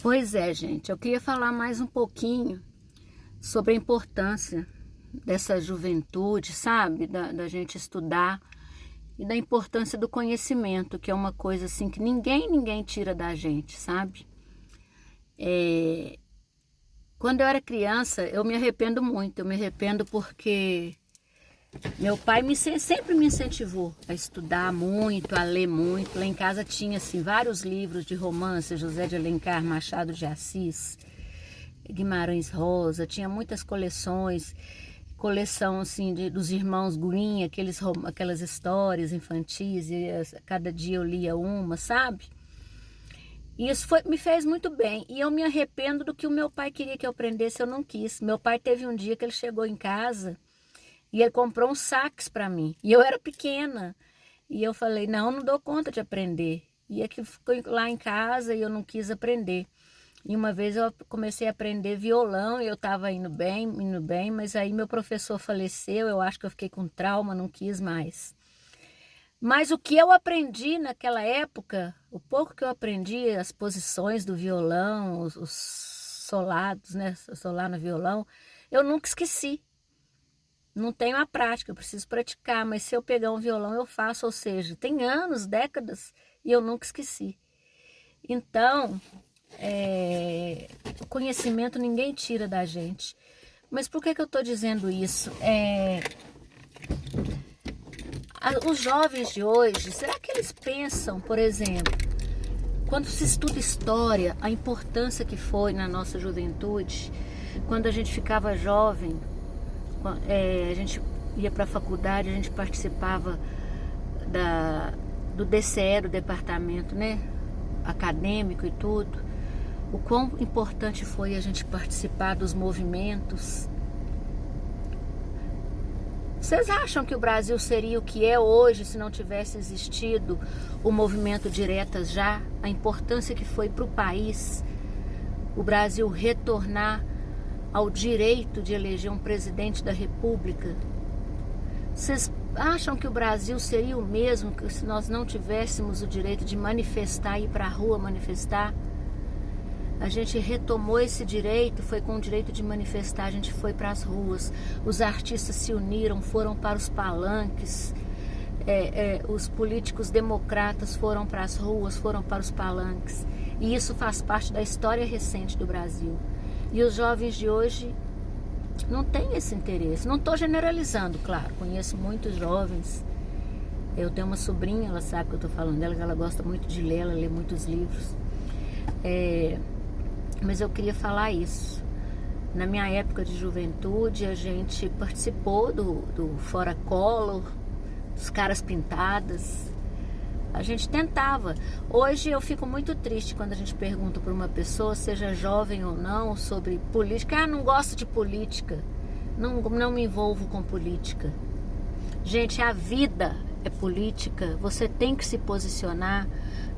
Pois é, gente, eu queria falar mais um pouquinho sobre a importância dessa juventude, sabe? Da gente estudar e da importância do conhecimento, que é uma coisa assim que ninguém tira da gente, sabe? Quando eu era criança, eu me arrependo muito, eu me arrependo porque meu pai sempre me incentivou a estudar muito, a ler muito. Lá em casa tinha assim, vários livros de romance, José de Alencar, Machado de Assis, Guimarães Rosa, tinha muitas coleções, coleção assim dos irmãos Green, aquelas histórias infantis, e cada dia eu lia uma, sabe? E isso me fez muito bem, e eu me arrependo do que o meu pai queria que eu aprendesse, eu não quis. Meu pai teve um dia que ele chegou em casa e ele comprou um sax para mim. E eu era pequena. E eu falei, não dou conta de aprender. E aqui ficou lá em casa e eu não quis aprender. E uma vez eu comecei a aprender violão e eu estava indo bem, mas aí meu professor faleceu, eu acho que eu fiquei com trauma, não quis mais. Mas o que eu aprendi naquela época, o pouco que eu aprendi, as posições do violão, os solados, né, solar no violão, eu nunca esqueci. Não tenho a prática, eu preciso praticar, mas se eu pegar um violão eu faço, ou seja, tem anos, décadas, e eu nunca esqueci. Então, o conhecimento ninguém tira da gente. Mas por que eu estou dizendo isso? Os jovens de hoje, será que eles pensam, por exemplo, quando se estuda história, a importância que foi na nossa juventude, quando a gente ficava jovem, a gente ia para a faculdade, a gente participava do DCE, do departamento, né, acadêmico e tudo. O quão importante foi a gente participar dos movimentos. Vocês acham que o Brasil seria o que é hoje se não tivesse existido o movimento Diretas Já? A importância que foi para o país, o Brasil retornar ao direito de eleger um presidente da República? Vocês acham que o Brasil seria o mesmo se nós não tivéssemos o direito de manifestar, ir para a rua manifestar? A gente retomou esse direito, foi com o direito de manifestar, a gente foi para as ruas, os artistas se uniram, foram para os palanques, os políticos democratas foram para as ruas, foram para os palanques, e isso faz parte da história recente do Brasil. E os jovens de hoje não têm esse interesse. Não estou generalizando, claro. Conheço muitos jovens. Eu tenho uma sobrinha, ela sabe que eu estou falando dela, que ela gosta muito de ler, ela lê muitos livros. Mas eu queria falar isso. Na minha época de juventude, a gente participou do Fora Collor, dos Caras Pintadas. A gente tentava. Hoje eu fico muito triste quando a gente pergunta para uma pessoa, seja jovem ou não, sobre política. Não gosto de política. Não me envolvo com política. Gente, a vida é política. Você tem que se posicionar.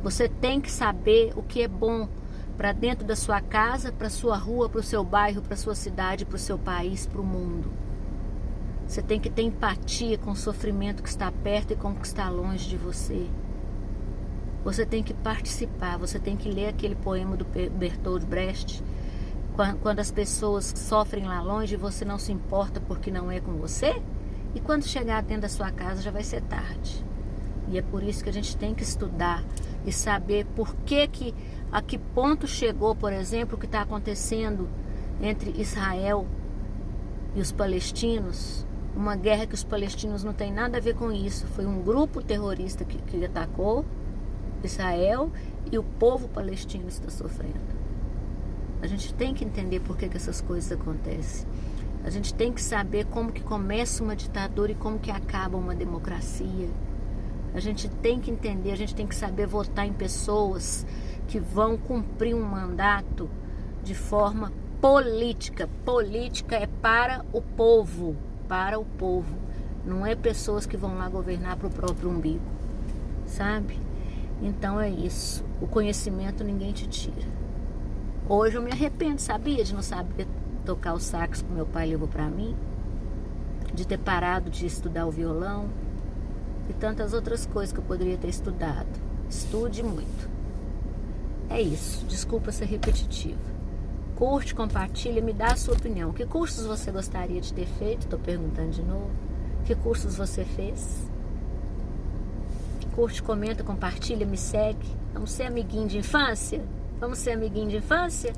Você tem que saber o que é bom para dentro da sua casa, para sua rua, para o seu bairro, para sua cidade, para o seu país, para o mundo. Você tem que ter empatia com o sofrimento que está perto e com o que está longe de você. Você tem que participar, você tem que ler aquele poema do Bertolt Brecht, quando as pessoas sofrem lá longe e você não se importa porque não é com você, e quando chegar dentro da sua casa já vai ser tarde. E é por isso que a gente tem que estudar e saber a que ponto chegou, por exemplo, o que está acontecendo entre Israel e os palestinos, uma guerra que os palestinos não têm nada a ver com isso, foi um grupo terrorista que atacou Israel e o povo palestino está sofrendo. A gente tem que entender por que essas coisas acontecem. A gente tem que saber como que começa uma ditadura e como que acaba uma democracia. A gente tem que entender, a gente tem que saber votar em pessoas que vão cumprir um mandato de forma política. Política é para o povo, Não é pessoas que vão lá governar para o próprio umbigo, sabe? Então é isso. O conhecimento ninguém te tira. Hoje eu me arrependo, sabia? De não saber tocar o sax que meu pai levou para mim. De ter parado de estudar o violão. E tantas outras coisas que eu poderia ter estudado. Estude muito. É isso, desculpa ser repetitiva. Curte, compartilha, me dá a sua opinião. Que cursos você gostaria de ter feito? Estou perguntando de novo. Que cursos você fez? Curte, comenta, compartilha, me segue. Vamos ser amiguinho de infância? Vamos ser amiguinho de infância?